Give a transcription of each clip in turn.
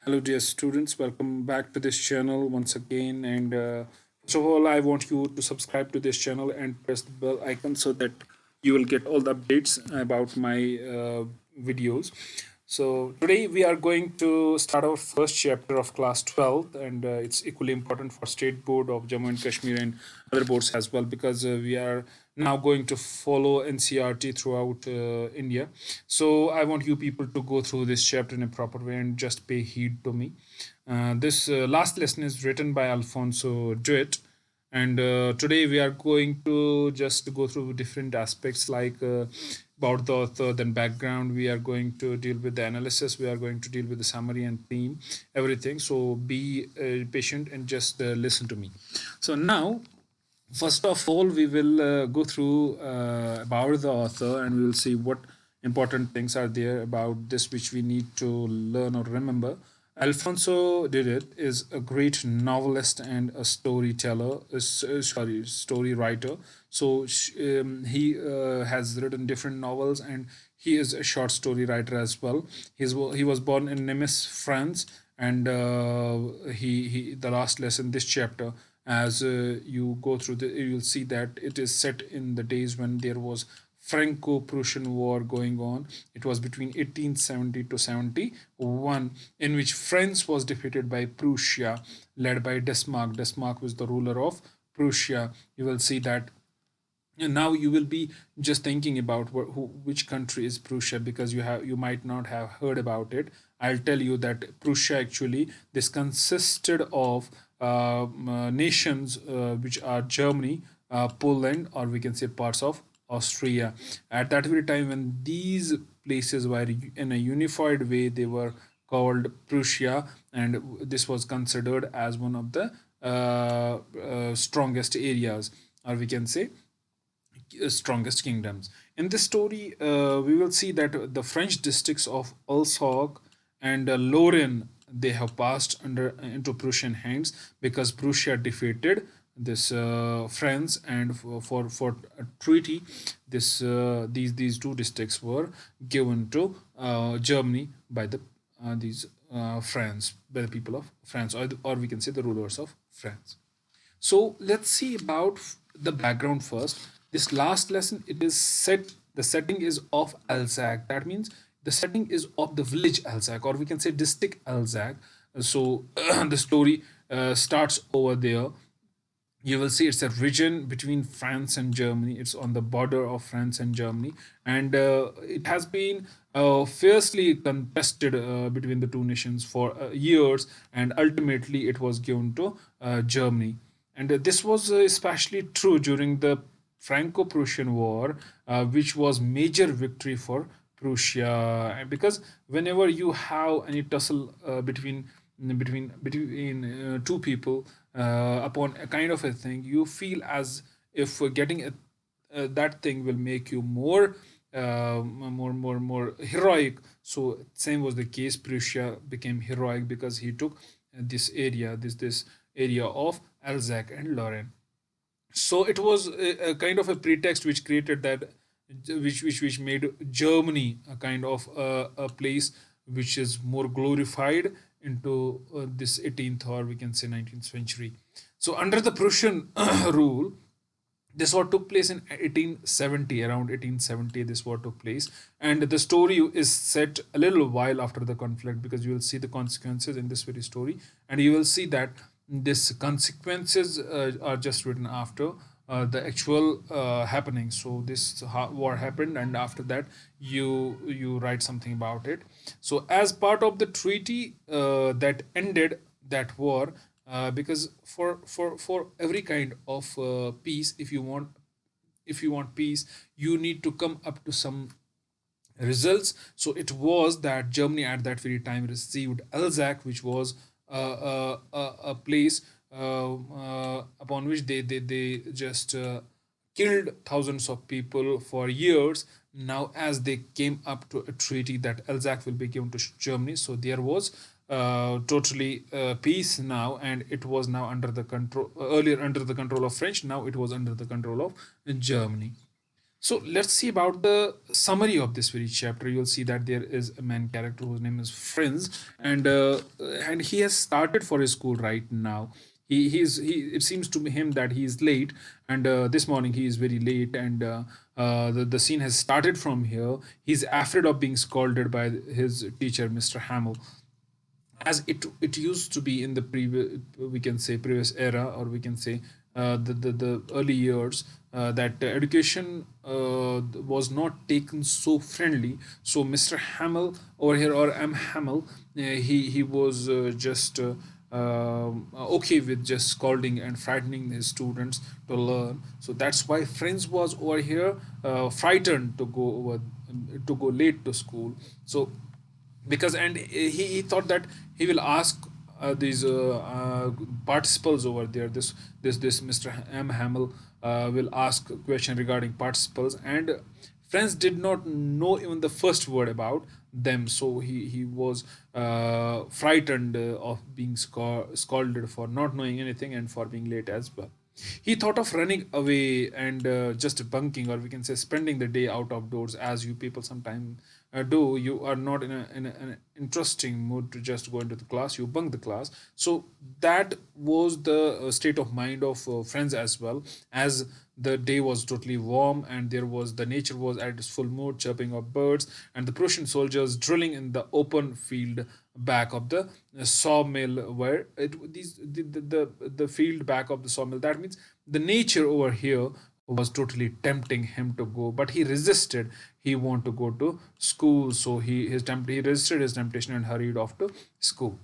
Hello, dear students. Welcome back to this channel once again. And first of all, I want you to subscribe to this channel and press the bell icon so that you will get all the updates about my videos. So today we are going to start our first chapter of class 12, and it's equally important for State Board of Jammu and Kashmir and other boards as well, because we are now going to follow NCRT throughout India. So I want you people to go through this chapter in a proper way and just pay heed to me. This last lesson is written by Alfonso Duet, and today we are going to just go through different aspects like about the author, then background. We are going to deal with the analysis. We are going to deal with the summary and theme, everything. So be patient and just listen to me. So now, first of all, we will go through about the author, and we will see what important things are there about this which we need to learn or remember. Alfonso Didit is a great novelist and a storyteller, sorry, story writer. So he has written different novels, and he is a short story writer as well. He was born in Nimes, France, and he the last lesson, this chapter, as you go through you will see that it is set in the days when there was Franco-Prussian War going on. It was between 1870 to 71, in which France was defeated by Prussia, led by Bismarck. Bismarck was the ruler of Prussia. You will see that. And now you will be just thinking about which country is Prussia, because you might not have heard about it. I'll tell you that Prussia, actually, this consisted of nations which are Germany, Poland, or we can say parts of Austria. At that very time, when these places were in a unified way, they were called Prussia, and this was considered as one of the strongest areas, or we can say strongest kingdoms. In this story, we will see that the French districts of Alsace and Lorraine, they have passed under into Prussian hands, because Prussia defeated this France, and for a treaty, this these two districts were given to Germany by these France, by the people of France, or we can say the rulers of France. So let's see about the background first. This last lesson, it is set, the setting is of Alsace. That means the setting is of the village Alsace, or we can say district Alsace. So the story starts over there. You will see it's a region between France and Germany. It's on the border of France and Germany, and it has been fiercely contested between the two nations for years, and ultimately it was given to Germany. And this was especially true during the Franco-Prussian War, which was major victory for Prussia. Because whenever you have any tussle between two people upon a kind of a thing, you feel as if getting that thing will make you more heroic. So same was the case. Prussia became heroic because he took this area, this area of Alsace and Lorraine. So it was a kind of a pretext which created that, which made Germany a kind of a place which is more glorified into this 18th, or we can say 19th century. So under the Prussian rule, this war took place in 1870, around 1870 this war took place, and the story is set a little while after the conflict, because you will see the consequences in this very story, and you will see that this consequences are just written after the actual happening. So this war happened, and after that you write something about it. So as part of the treaty that ended that war, because for every kind of peace, if you want peace, you need to come up to some results. So it was that Germany at that very time received Alsace, which was a place upon which they just killed thousands of people for years. Now, as they came up to a treaty that Alsace will be given to Germany, so there was totally peace now, and it was now under the control, earlier under the control of French. Now it was under the control of Germany. So let's see about the summary of this very chapter. You'll see that there is a main character whose name is Franz, and he has started for his school right now. He it seems to him that he is late, and this morning he is very late, and the scene has started from here. He's afraid of being scolded by his teacher, Mr. Hamill, as it used to be in the previous, we can say, previous era, or we can say the early years, that education was not taken so friendly. So Mr. Hamill over here, or M. Hamill, he was just okay with just scolding and frightening his students to learn. So that's why Friends was over here frightened to go late to school. So because, and he thought that he will ask these participles over there, this Mr. M. Hamill will ask a question regarding participles, and Friends did not know even the first word about them. So he was frightened of being scolded for not knowing anything and for being late as well. He thought of running away and just bunking, or we can say spending the day out of doors, as you people sometimes do. You are not in an interesting mood to just go into the class, you bunk the class. So that was the state of mind of Friends as well, as the day was totally warm, and there was, the nature was at its full mood, chirping of birds, and the Prussian soldiers drilling in the open field back of the sawmill, where the field back of the sawmill, that means the nature over here was totally tempting him to go, but he resisted. He wanted to go to school, so he resisted his temptation and hurried off to school.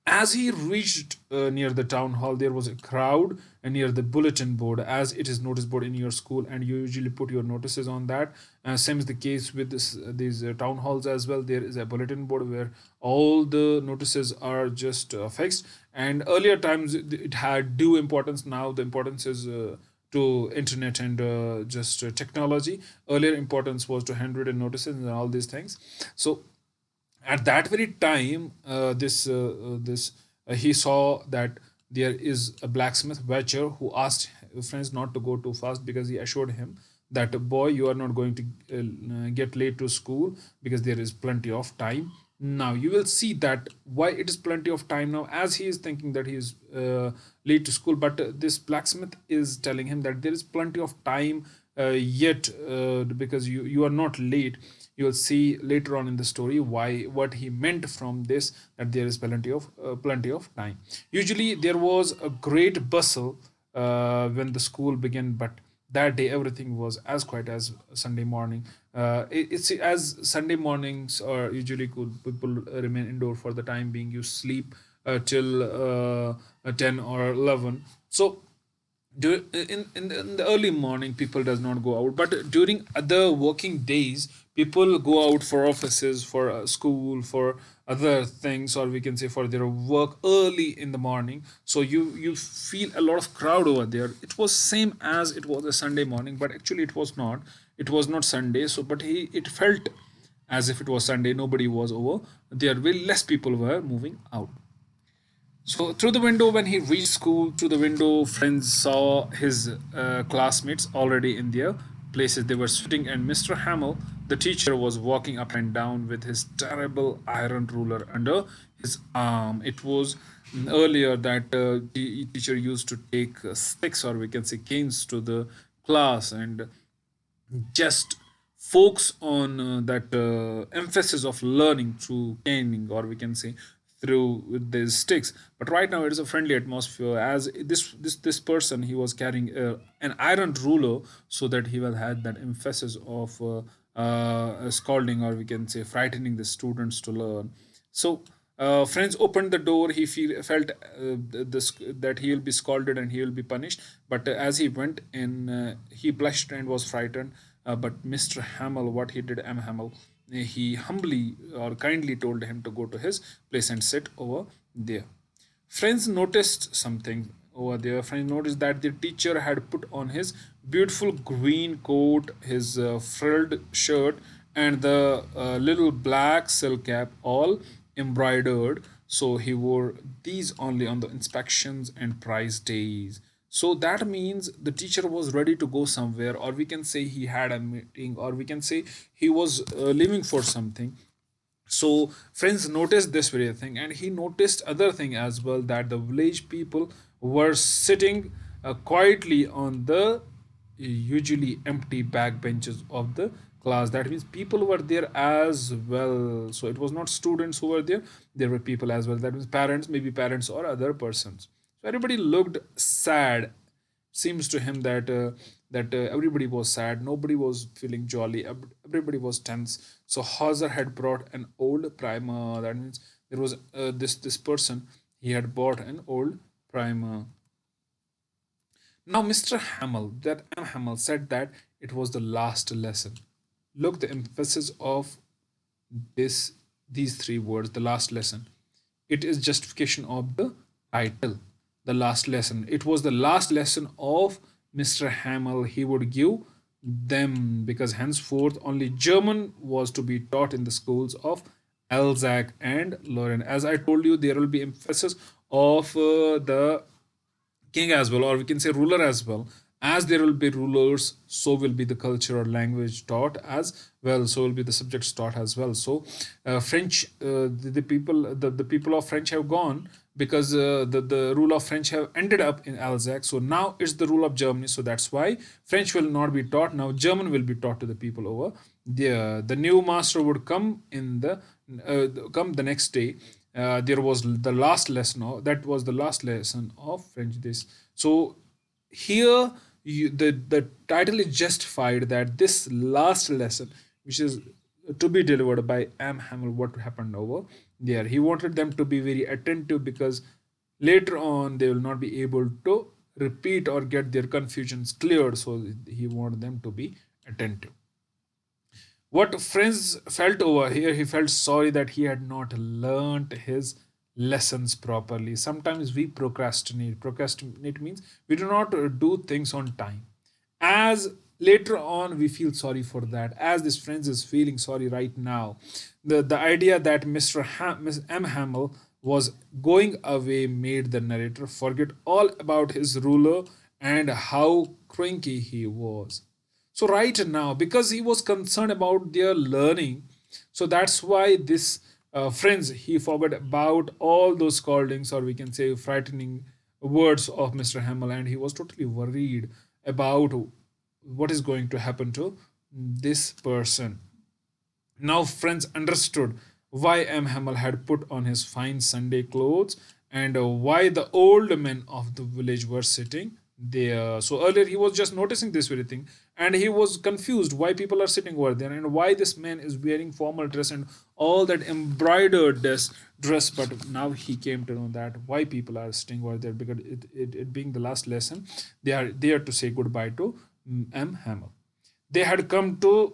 As he reached near the town hall, there was a crowd near the bulletin board, as it is notice board in your school, and you usually put your notices on that. Same is the case with these town halls as well. There is a bulletin board where all the notices are just fixed. And earlier times it had due importance. Now the importance is to internet and just technology. Earlier importance was to handwritten notices and all these things. So at that very time, this he saw that there is a blacksmith Watcher who asked Friends not to go too fast, because he assured him that, boy, you are not going to get late to school, because there is plenty of time. Now you will see that why it is plenty of time now, as he is thinking that he is late to school, but this blacksmith is telling him that there is plenty of time yet, because you are not late. You will see later on in the story why, what he meant from this, that there is plenty of time. Usually there was a great bustle when the school began, but that day everything was as quiet as Sunday morning. It's as Sunday mornings are usually good. People remain indoor for the time being. You sleep till 10 or 11. So in the early morning people does not go out, but during other working days people go out for offices, for school, for other things, or we can say for their work early in the morning. So you feel a lot of crowd over there. It was same as it was a Sunday morning, but actually it was not Sunday. So but it felt as if it was Sunday. Nobody was over there, very less people were moving out. So through the window, when he reached school, through the window, Friends saw his classmates already in their places. They were sitting, and Mr. Hamill, the teacher, was walking up and down with his terrible iron ruler under his arm. It was earlier that the teacher used to take sticks, or we can say canes, to the class, and just focus on that emphasis of learning through caning, or we can say through with these sticks. But right now it is a friendly atmosphere, as this person, he was carrying an iron ruler, so that he will have that emphasis of scalding, or we can say frightening the students to learn. So Friends opened the door. He felt that he will be scalded and he will be punished. But as he went in, he blushed and was frightened. But Mr. Hamill, what he did, M. Hamill, he humbly or kindly told him to go to his place and sit over there. Friends noticed something over there. Friends noticed that the teacher had put on his beautiful green coat, his frilled shirt, and the little black silk cap, all embroidered. So he wore these only on the inspections and prize days. So that means the teacher was ready to go somewhere, or we can say he had a meeting, or we can say he was leaving for something. So friends noticed this very thing, and he noticed other thing as well, that the village people were sitting quietly on the usually empty back benches of the class. That means people were there as well. So it was not students who were there, there were people as well. That means parents, maybe parents or other persons. So everybody looked sad. Seems to him that everybody was sad, nobody was feeling jolly, everybody was tense. So Hauser had brought an old primer. That means there was this person, he had bought an old primer. Now Mr. Hamill, that M. Hamill, said that it was the last lesson. Look, the emphasis of this these three words, the last lesson. It is justification of the title, the last lesson. It was the last lesson of Mr. Hamill he would give them, because henceforth only German was to be taught in the schools of Alsace and Lorraine. As I told you, there will be emphasis of the king as well, or we can say ruler as well. As there will be rulers, so will be the culture or language taught as well, so will be the subjects taught as well. So French, the people of French have gone, because the rule of French have ended up in Alsace. So now it's the rule of Germany, so that's why French will not be taught now, German will be taught to the people over there. The new master would come in the come the next day. There was the last lesson of, that was the last lesson of French this. So here the title is justified, that this last lesson, which is to be delivered by M. Hamill, what happened over there. He wanted them to be very attentive, because later on they will not be able to repeat or get their confusions cleared. So he wanted them to be attentive. What Franz felt over here, he felt sorry that he had not learned his lessons properly. Sometimes we procrastinate. Procrastinate means we do not do things on time. As later on, we feel sorry for that. As this friend is feeling sorry right now, the idea that Miss M. Hamill was going away made the narrator forget all about his ruler and how cranky he was. So right now, because he was concerned about their learning, so that's why this friends, he forgot about all those scoldings, or we can say frightening words of Mr. Hamill, and he was totally worried about what is going to happen to this person. Now friends understood why M. Hamill had put on his fine Sunday clothes, and why the old men of the village were sitting there. So earlier he was just noticing this very thing, and he was confused why people are sitting over there, and why this man is wearing formal dress and all that embroidered dress. But now he came to know that why people are sitting over there, because it being the last lesson, they are there to say goodbye to M. Hamill. They had come to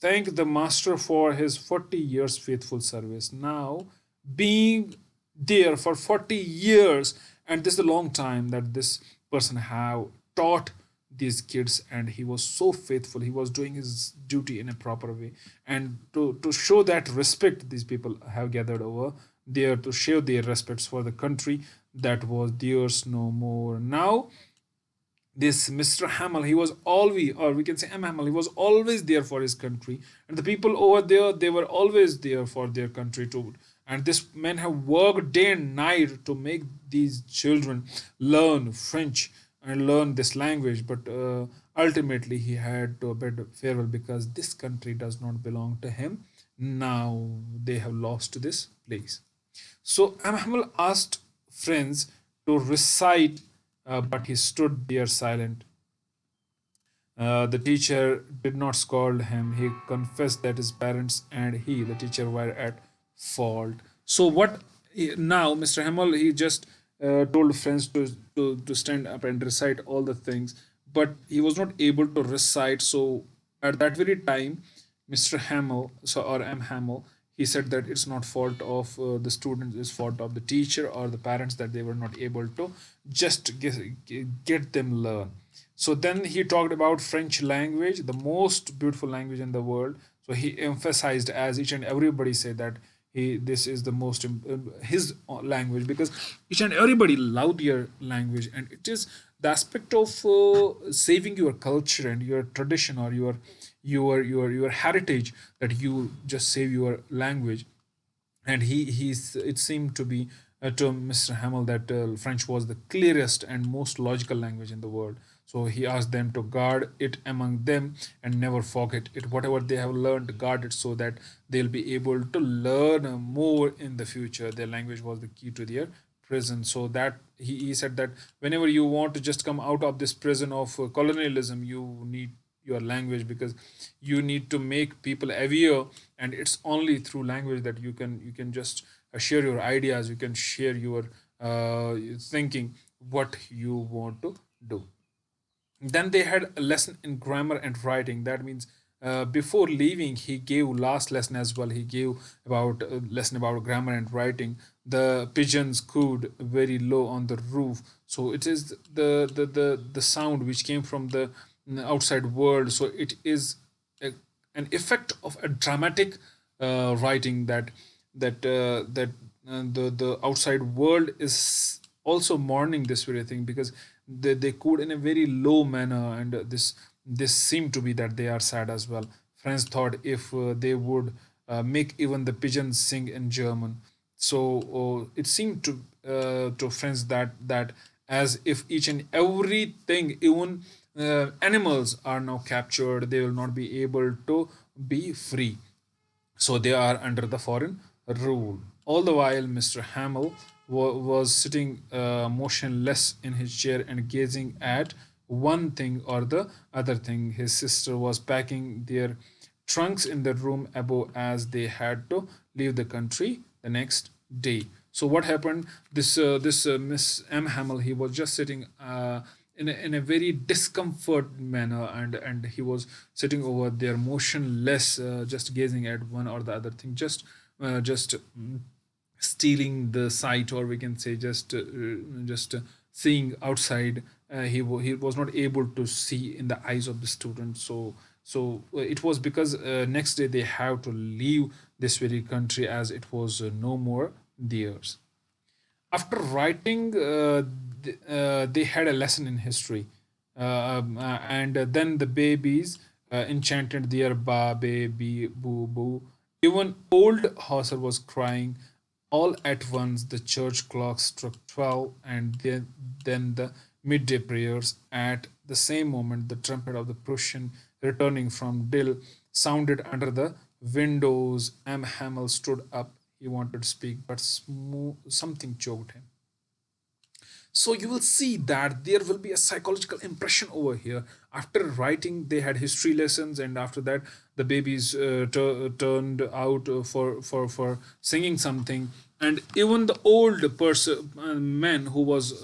thank the master for his 40 years faithful service. Now, being there for 40 years, and this is a long time that this person have taught these kids, and he was so faithful, he was doing his duty in a proper way, and to show that respect, these people have gathered over there to show their respects for the country that was theirs no more. Now this Mr. Hamill, he was always, or we can say M. Hamill, he was always there for his country, and the people over there, they were always there for their country too. And this men have worked day and night to make these children learn French and learn this language, but ultimately he had to bid farewell, because this country does not belong to him. Now they have lost this place. So M. Hamill asked friends to recite, but he stood there silent. The teacher did not scold him. He confessed that his parents and he, the teacher, were at fault. So what now, Mr. Hamill, he just told friends to stand up and recite all the things, but he was not able to recite. So at that very time, Mr. Hamill, so or M. Hamill, he said that it's not fault of the students, it's fault of the teacher or the parents that they were not able to just get them learn. So then he talked about French language, the most beautiful language in the world. So he emphasized, as each and everybody said, that he this is the his language, because each and everybody love their language, and it is the aspect of saving your culture and your tradition, or your heritage, that you just save your language. And he's it seemed to be to Mr. Hamill that French was the clearest and most logical language in the world. So he asked them to guard it among them and never forget it. Whatever they have learned, guard it so that they'll be able to learn more in the future. Their language was the key to their prison. So that he said that whenever you want to just come out of this prison of colonialism, you need your language, because you need to make people aware, and it's only through language that you can just share your ideas, you can share your thinking, what you want to do. Then they had a lesson in grammar and writing. That means before leaving, he gave last lesson as well. He gave about lesson about grammar and writing. The pigeons cooed very low on the roof, so it is the sound which came from the outside world. So it is a, an effect of a dramatic writing, that the outside world is also mourning this very thing, because they could in a very low manner, and this seemed to be that they are sad as well. Friends thought if they would make even the pigeons sing in German. So it seemed to friends that as if each and everything, even animals are now captured, they will not be able to be free, so they are under the foreign rule. All the while, Mr. Hamill was sitting motionless in his chair and gazing at one thing or the other thing. His sister was packing their trunks in the room above, as they had to leave the country the next day. So what happened? This Miss M. Hamill, he was just sitting in a very discomfort manner, and he was sitting over there motionless, just gazing at one or the other thing, just stealing the sight, or we can say just seeing outside. He was not able to see in the eyes of the student. So it was because next day they have to leave this very country, as it was no more theirs. After writing, they had a lesson in history, and then the babies enchanted their ba baby boo boo. Even old Hauser was crying. All at once, the church clock struck 12, and then the midday prayers. At the same moment, the trumpet of the Prussian returning from Dill sounded under the windows. M. Hamel stood up. He wanted to speak, but something choked him. So you will see that there will be a psychological impression over here. After writing, they had history lessons, and after that the babies turned out for singing something. And even the old person man who was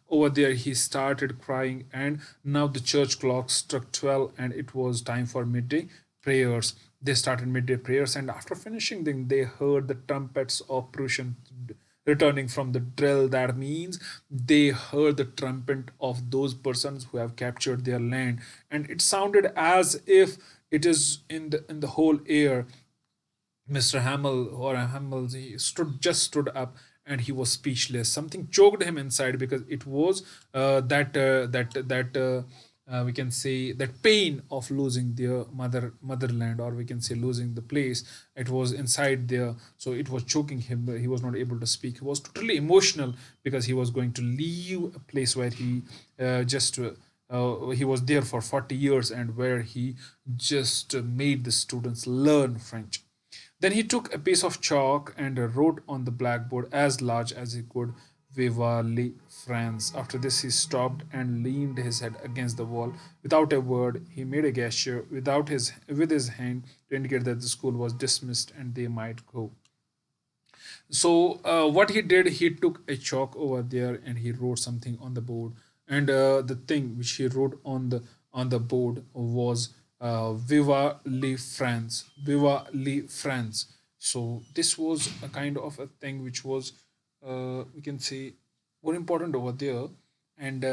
over there, he started crying. And now the church clock struck 12, and it was time for midday prayers. They started midday prayers, and after finishing them, they heard the trumpets of Prussian returning from the drill. That means they heard the trumpet of those persons who have captured their land, and it sounded as if it is in the whole air. Mr. Hamill, he stood up, and he was speechless. Something choked him inside, because it was we can say that pain of losing their motherland, or we can say losing the place. It was inside there, so it was choking him. He was not able to speak. He was totally emotional, because he was going to leave a place where just he was there for 40 years, and where he just made the students learn French. Then he took a piece of chalk and wrote on the blackboard as large as he could, Viva la France. After this, he stopped and leaned his head against the wall. Without a word, he made a gesture with his hand to indicate that the school was dismissed and they might go. So what he did, he took a chalk over there and he wrote something on the board. And the thing which he wrote on the board was "Viva la France, Viva la France." So this was a kind of a thing which was, we can say, more important over there. And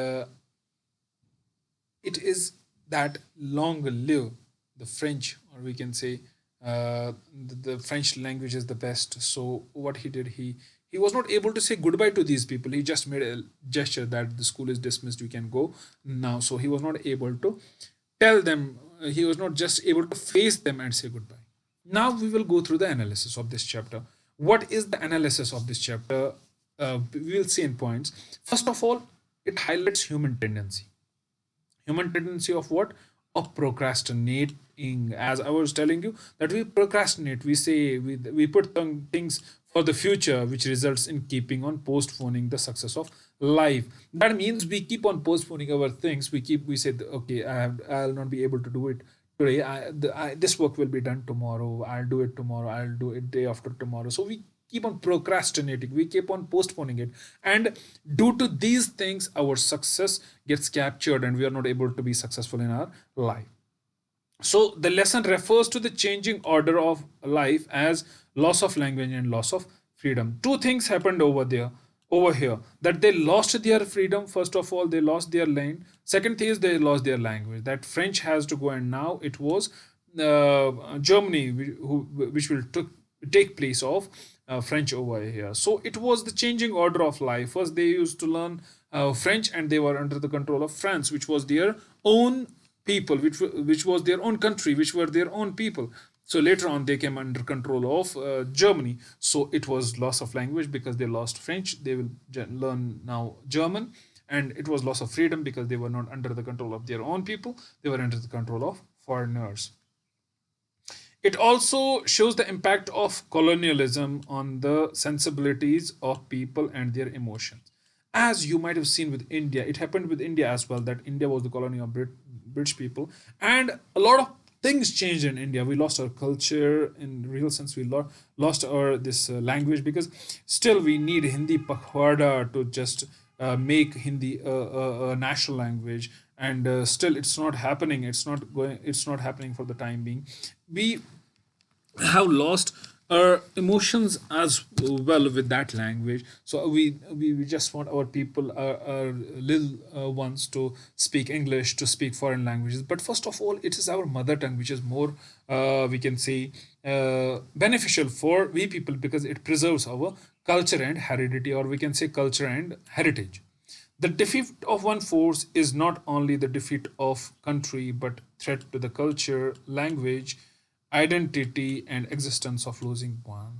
it is that long live the French, or we can say the French language is the best. So what he did, he was not able to say goodbye to these people. He just made a gesture that the school is dismissed, you can go now. So he was not able to tell them. He was not just able to face them and say goodbye. Now we will go through the analysis of this chapter. What is the analysis of this chapter? We will see in points. First of all, it highlights human tendency. Human tendency of what? Of procrastinating. As I was telling you, that we procrastinate. We say we put things for the future, which results in keeping on postponing the success of life. That means we keep on postponing our things. We say, okay, I'll not be able to do it today. This work will be done tomorrow. I'll do it tomorrow. I'll do it day after tomorrow. So we keep on procrastinating, we keep on postponing it, and due to these things our success gets captured and we are not able to be successful in our life. So the lesson refers to the changing order of life as loss of language and loss of freedom. Two things happened over here, that they lost their freedom. First of all, they lost their land. Second thing is they lost their language, that French has to go, and now it was Germany which will take place of French over here. So it was the changing order of life. First they used to learn French, and they were under the control of France, which was their own people, which was their own country, which were their own people. So later on they came under control of Germany. So it was loss of language because they lost French. They will learn now German. And it was loss of freedom because they were not under the control of their own people. They were under the control of foreigners. It also shows the impact of colonialism on the sensibilities of people and their emotions. As you might have seen with India, it happened with India as well, that India was the colony of British people, and a lot of things changed in India. We lost our culture in real sense. We lost our this language, because still we need Hindi pakhwada to just make Hindi a national language, and still it's not happening. It's not going. It's not happening for the time being. We have lost our emotions as well with that language. So we just want our people, our little ones, to speak English, to speak foreign languages. But first of all, it is our mother tongue which is more we can say beneficial for we people, because it preserves our culture and heredity, or we can say culture and heritage. The defeat of one force is not only the defeat of country, but threat to the culture, language, identity, and existence of losing one.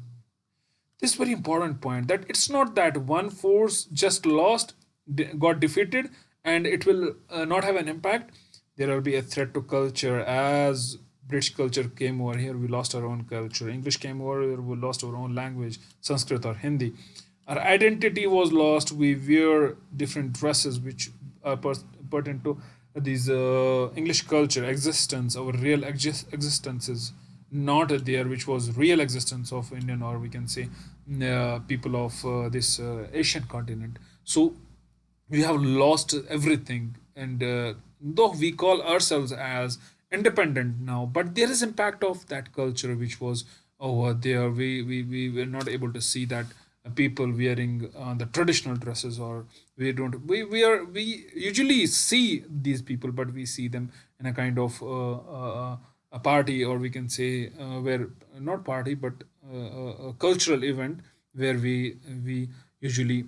This very important point, that it's not that one force just lost, got defeated, and it will not have an impact. There will be a threat to culture. As British culture came over here, we lost our own culture. English came over here, we lost our own language, Sanskrit or Hindi. Our identity was lost. We wear different dresses which are pertinent to these English culture existence. Our real existence is not there, which was real existence of Indian, or we can say people of this Asian continent. So we have lost everything, and though we call ourselves as independent now, but there is impact of that culture which was over there. We were not able to see that people wearing the traditional dresses, or we don't we usually see these people, but we see them in a kind of a party, or we can say where not party, but a cultural event where we usually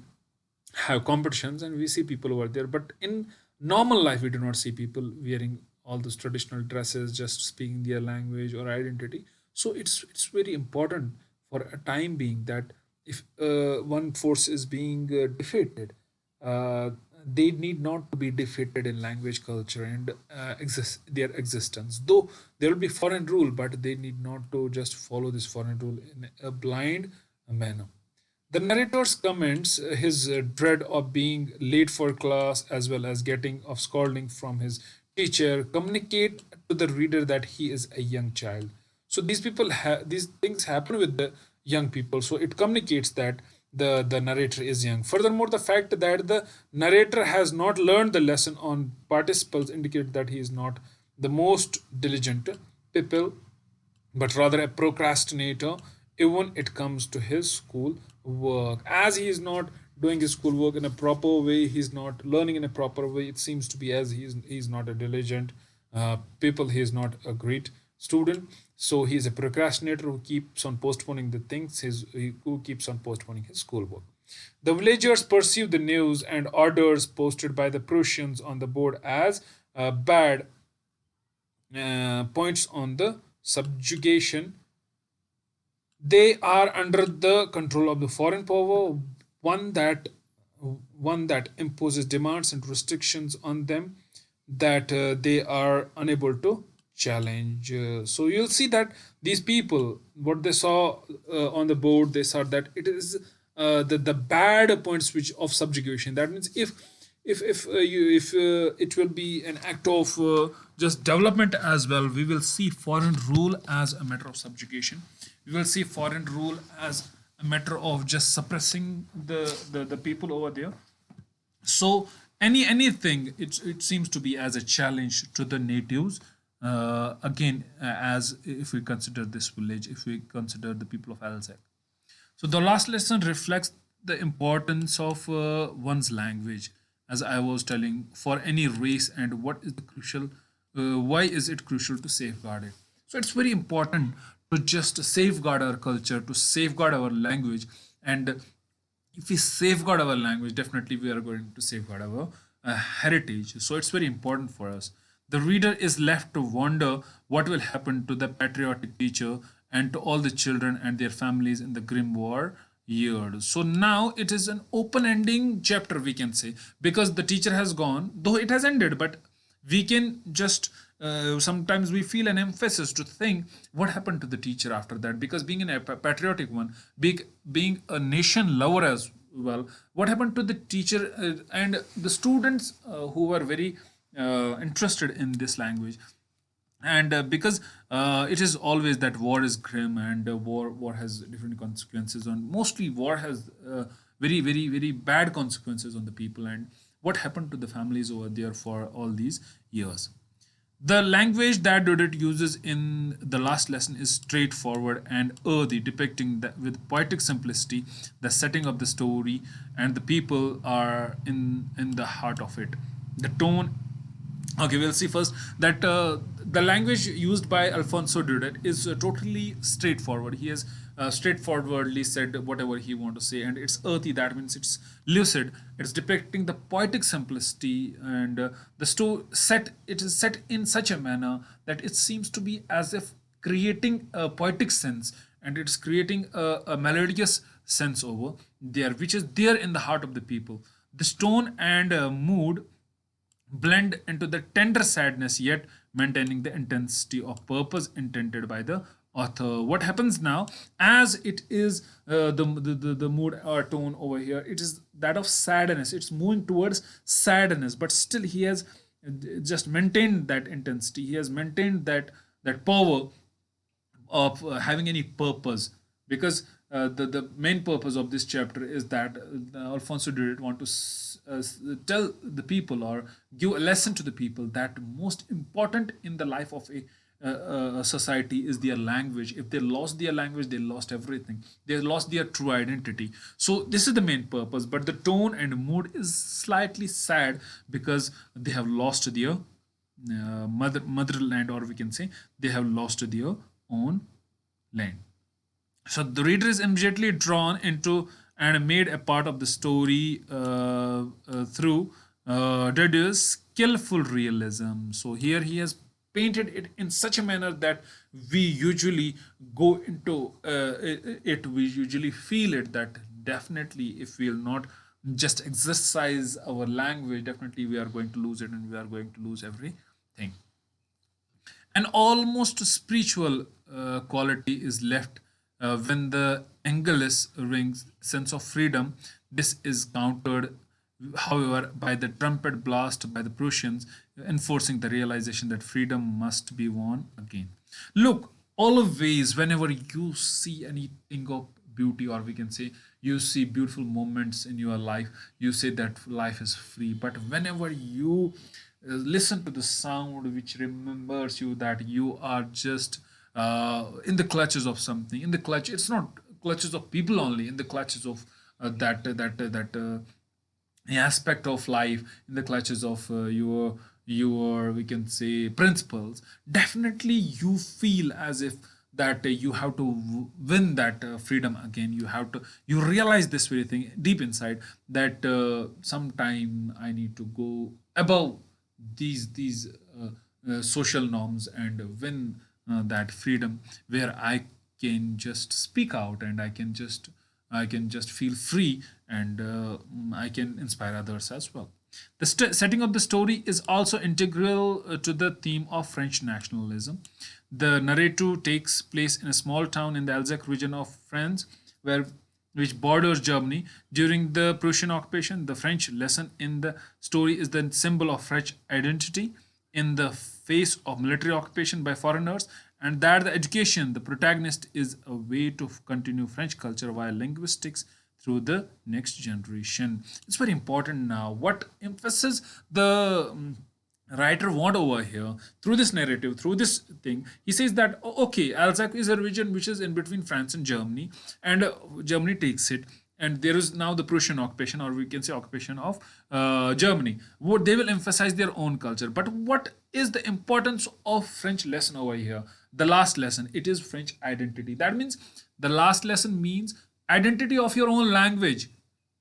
have competitions, and we see people over there. But in normal life we do not see people wearing all those traditional dresses, just speaking their language or identity. So it's very important for a time being, that if one force is being defeated, uh, they need not to be defeated in language, culture, and their existence. Though there will be foreign rule, but they need not to just follow this foreign rule in a blind manner. The narrator's comments, his dread of being late for class as well as getting of scolding from his teacher, communicate to the reader that he is a young child. So these things happen with the young people. So it communicates that the narrator is young. Furthermore, the fact that the narrator has not learned the lesson on participles indicate that he is not the most diligent people, but rather a procrastinator even it comes to his school work. As he is not doing his school work in a proper way, he's not learning in a proper way, it seems to be, as he's not a diligent people, he is not a great student. So he is a procrastinator who keeps on postponing the things, who keeps on postponing his schoolwork. The villagers perceive the news and orders posted by the Prussians on the board as bad points on the subjugation. They are under the control of the foreign power, one that one that imposes demands and restrictions on them that they are unable to challenge. So you'll see that these people, what they saw on the board, they saw that it is the bad points which of subjugation. That means if it will be an act of just development as well, we will see foreign rule as a matter of subjugation. We will see foreign rule as a matter of just suppressing the people over there. So anything, it seems to be as a challenge to the natives. Again, as if we consider this village, if we consider the people of Alsace. So the last lesson reflects the importance of one's language, as I was telling, for any race, and what is the crucial, why is it crucial to safeguard it. So it's very important to just safeguard our culture, to safeguard our language. And if we safeguard our language, definitely we are going to safeguard our heritage. So it's very important for us. The reader is left to wonder what will happen to the patriotic teacher and to all the children and their families in the grim war years. So now it is an open ending chapter, we can say, because the teacher has gone, though it has ended, but we can just sometimes we feel an emphasis to think what happened to the teacher after that, because being a patriotic one, being a nation lover as well, what happened to the teacher and the students who were very interested in this language. And because it is always that war is grim, and war has different consequences, and mostly war has very bad consequences on the people, and what happened to the families over there for all these years. The language that Dudet uses in the last lesson is straightforward and earthy, depicting that with poetic simplicity the setting of the story, and the people are in the heart of it. The tone. Okay, we'll see first that the language used by Alfonso Dudet is totally straightforward. He has straightforwardly said whatever he want to say, and it's earthy. That means it's lucid. It's depicting the poetic simplicity, and the story set. It is set in such a manner that it seems to be as if creating a poetic sense, and it's creating a melodious sense over there, which is there in the heart of the people. The tone and mood blend into the tender sadness, yet maintaining the intensity of purpose intended by the author. What happens now, as it is the mood or tone over here, it is that of sadness. It's moving towards sadness, but still he has just maintained that intensity. He has maintained that power of having any purpose, because the main purpose of this chapter is that Alfonso didn't want to tell the people or give a lesson to the people that most important in the life of a society is their language. If they lost their language, they lost everything. They lost their true identity. So this is the main purpose, but the tone and mood is slightly sad because they have lost their motherland, or we can say they have lost their own land. So the reader is immediately drawn into and made a part of the story through Didier's skillful realism. So here he has painted it in such a manner that we usually go into it, we usually feel it, that definitely if we will not just exercise our language, definitely we are going to lose it, and we are going to lose everything. An almost spiritual quality is left when the Angelus rings sense of freedom. This is countered, however, by the trumpet blast by the Prussians, enforcing the realization that freedom must be won again. Look, always, whenever you see anything of beauty, or we can say you see beautiful moments in your life, you say that life is free. But whenever you listen to the sound which remembers you that you are just in the clutches of something, in the clutch, it's not clutches of people only, in the clutches of that aspect of life, in the clutches of your, we can say, principles, definitely you feel as if that you have to win that freedom again. You have to, you realize this very thing deep inside, that sometime I need to go above these social norms and win that freedom, where I can just speak out, and I can just feel free, and I can inspire others as well. The setting of the story is also integral to the theme of French nationalism. The narrative takes place in a small town in the Alsace region of France, where which borders Germany. During the Prussian occupation, the French lesson in the story is the symbol of French identity in the face of military occupation by foreigners, and that the education, the protagonist, is a way to continue French culture via linguistics through the next generation. It's very important now. What emphasis the writer want over here through this narrative, through this thing, he says that okay, Alsace is a region which is in between France and Germany, and Germany takes it, and there is now the Prussian occupation, or we can say occupation of Germany. What they will emphasize their own culture, but what is the importance of French lesson over here? The last lesson, it is French identity. That means the last lesson means identity of your own language.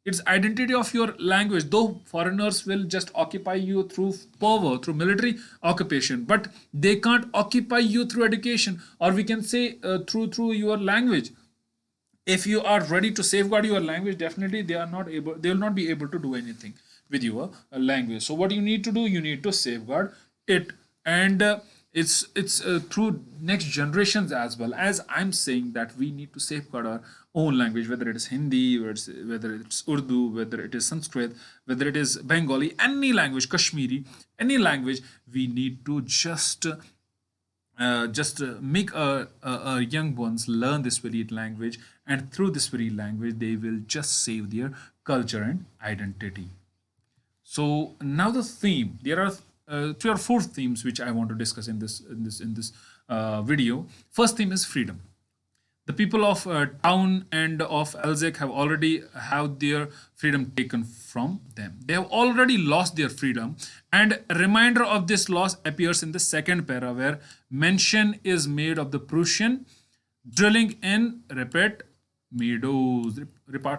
It's identity of your language, though foreigners will just occupy you through power, through military occupation, but they can't occupy you through education, or we can say through your language. If you are ready to safeguard your language, definitely they will not be able to do anything with your language. So what you need to do, you need to safeguard it, and it's through next generations as well. As I'm saying that we need to safeguard our own language, whether it is Hindi, whether it's Urdu, whether it is Sanskrit, whether it is Bengali, any language, Kashmiri, any language, we need to just make our young ones learn this very language, and through this very language they will just save their culture and identity. So now the theme, there are 3 or 4 themes which I want to discuss in this video. First theme is freedom. The people of town and of Alzec have already have their freedom taken from them. They have already lost their freedom, and a reminder of this loss appears in the second para, where mention is made of the Prussian drilling in repart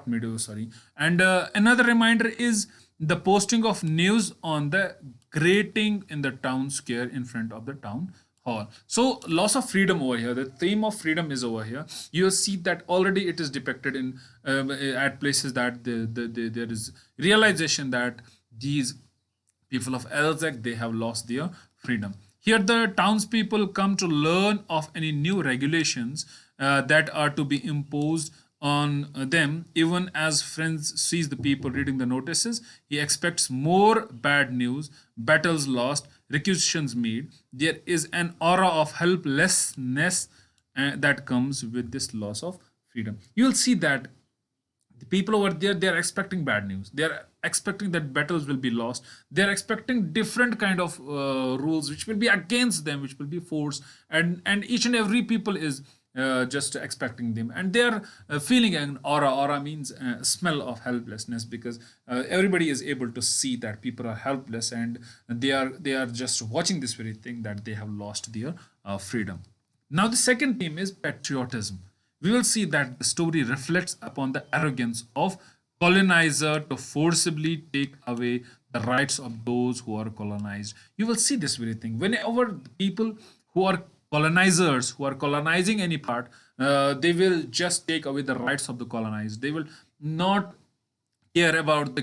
meadows, sorry. And another reminder is the posting of news on the grating in the town square in front of the town hall. So loss of freedom over here, the theme of freedom is over here. You see that already it is depicted in at places that there is realization that these people of Elzec, they have lost their freedom. Here the townspeople come to learn of any new regulations that are to be imposed on them. Even as Friends sees the people reading the notices, he expects more bad news, battles lost, requisitions made. There is an aura of helplessness that comes with this loss of freedom. You will see that the people over there, they are expecting bad news, they are expecting that battles will be lost, they are expecting different kind of rules which will be against them, which will be forced, and each and every people is just expecting them, and they are feeling an aura means smell of helplessness, because everybody is able to see that people are helpless, and they are just watching this very thing, that they have lost their freedom. Now the second theme is patriotism. We will see that the story reflects upon the arrogance of colonizer to forcibly take away the rights of those who are colonized. You will see this very thing. Whenever people who are colonizers, who are colonizing any part, they will just take away the rights of the colonized. They will not care about the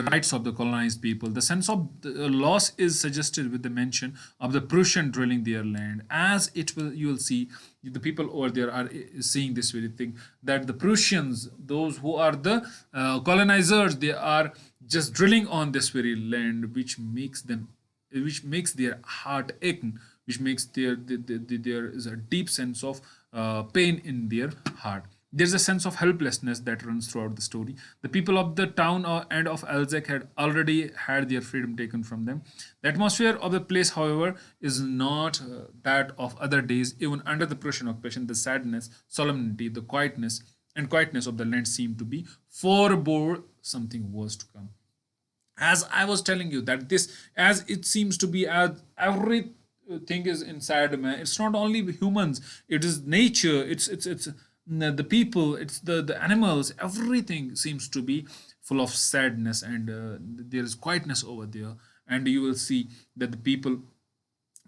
rights of the colonized people. The sense of the loss is suggested with the mention of the Prussian drilling their land, as it will, you will see the people over there are seeing this very thing, that the Prussians, those who are the colonizers, they are just drilling on this very land, which makes their heart ache, which makes there is a deep sense of pain in their heart. There's a sense of helplessness that runs throughout the story. The people of the town and of Alzec had already had their freedom taken from them. The atmosphere of the place, however, is not that of other days. Even under the Prussian occupation, the sadness, solemnity, the quietness of the land seemed to be forebore something worse to come. as I was telling you, that this, as it seems to be, as everything is inside man. It's not only humans, it is nature, it's the people, it's the animals. Everything seems to be full of sadness, and there is quietness over there. And you will see that the people,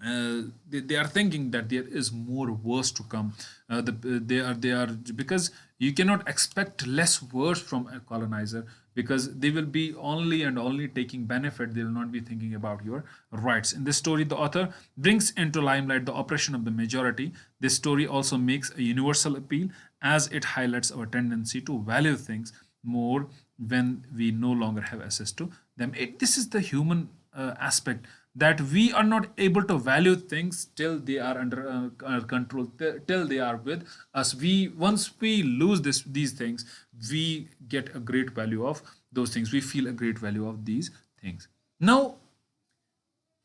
they are thinking that there is more worse to come. They are, because you cannot expect less worse from a colonizer, because they will be only and only taking benefit. They will not be thinking about your rights. In this story, the author brings into limelight the oppression of the majority. This story also makes a universal appeal, as it highlights our tendency to value things more when we no longer have access to them. This is the human aspect, that we are not able to value things till they are under our control, till they are with us. We, once we lose these things, we get a great value of those things. We feel a great value of these things. Now,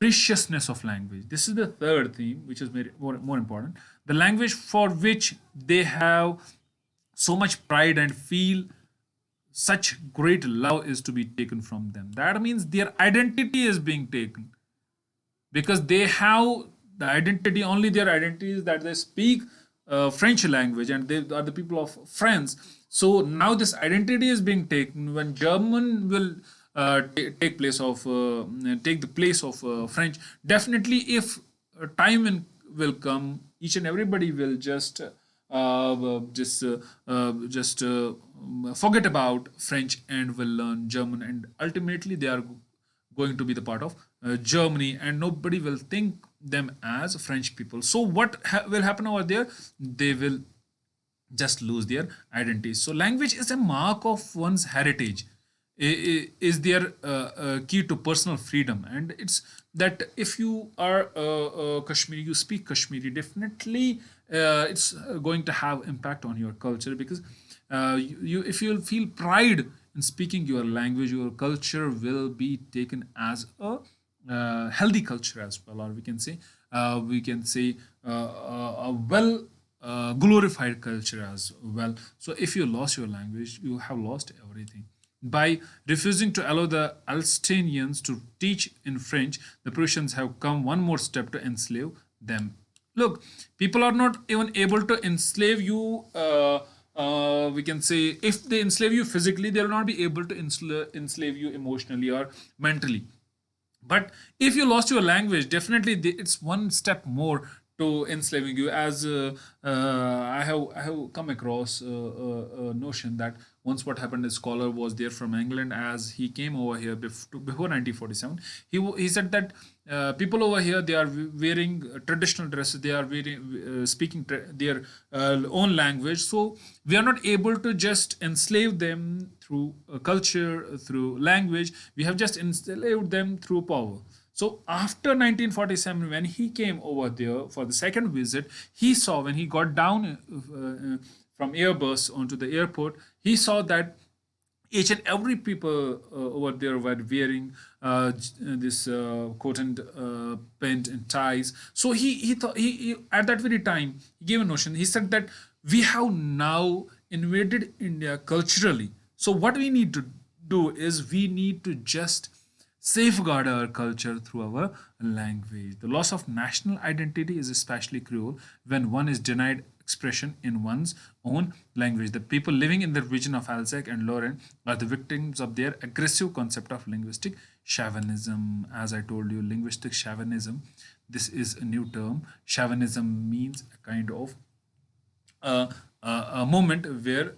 preciousness of language. This is the third theme, which is more important. The language for which they have so much pride and feel such great love is to be taken from them. That means their identity is being taken, because they have the identity, only their identity is that they speak French language, and they are the people of France. So now this identity is being taken. When German will take the place of French, definitely, if time will come, each and everybody will just forget about French and will learn German, and ultimately they are going to be the part of Germany, and nobody will think them as French people. So what will happen over there? They will just lose their identity. So language is a mark of one's heritage, is their key to personal freedom. And it's that if you are Kashmiri, you speak Kashmiri, definitely it's going to have impact on your culture, because if you feel pride in speaking your language, your culture will be taken as a healthy culture as well, or we can say a well glorified culture as well. So if you lost your language, you have lost everything. By refusing to allow the Alstanians to teach in French, the Prussians have come one more step to enslave them. Look, people are not even able to enslave you. We can say, if they enslave you physically, they will not be able to enslave you emotionally or mentally. But if you lost your language, definitely it's one step more to enslaving you. As I have come across a notion that once what happened, a scholar was there from England. As he came over here before 1947, he said that people over here, they are wearing traditional dresses, they are wearing speaking their own language. So we are not able to just enslave them through culture, through language. We have just enslaved them through power. So after 1947, when he came over there for the second visit, he saw, when he got down from Airbus onto the airport, he saw that each and every people over there were wearing this coat and pant and ties. So he thought, he at that very time, he gave a notion. He said that we have now invaded India culturally. So what we need to do is, we need to just safeguard our culture through our language. The loss of national identity is especially cruel when one is denied expression in one's own language. The people living in the region of Alsace and Lorraine are the victims of their aggressive concept of linguistic chauvinism. As I told you, linguistic chauvinism, this is a new term. Chauvinism means a kind of a moment where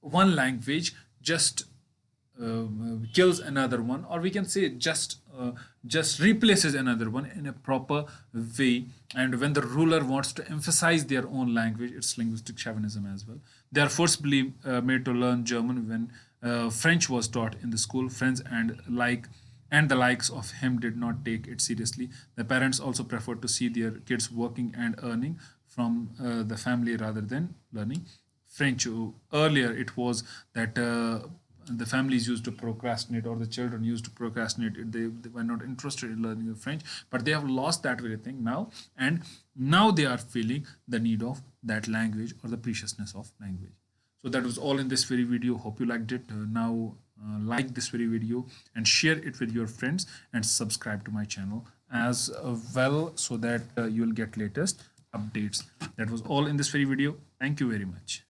one language just kills another one, or we can say just replaces another one in a proper way. And when the ruler wants to emphasize their own language, it's linguistic chauvinism as well. They are forcibly made to learn German when French was taught in the school. Friends and the likes of him did not take it seriously. The parents also preferred to see their kids working and earning from the family rather than learning French. Earlier, it was that the families used to procrastinate, or the children used to procrastinate. They were not interested in learning the French, but they have lost that very thing now, and now they are feeling the need of that language, or the preciousness of language. So that was all in this very video. Hope you liked it. Now like this very video and share it with your friends and subscribe to my channel as well, so that you will get latest updates. That was all in this very video. Thank you very much.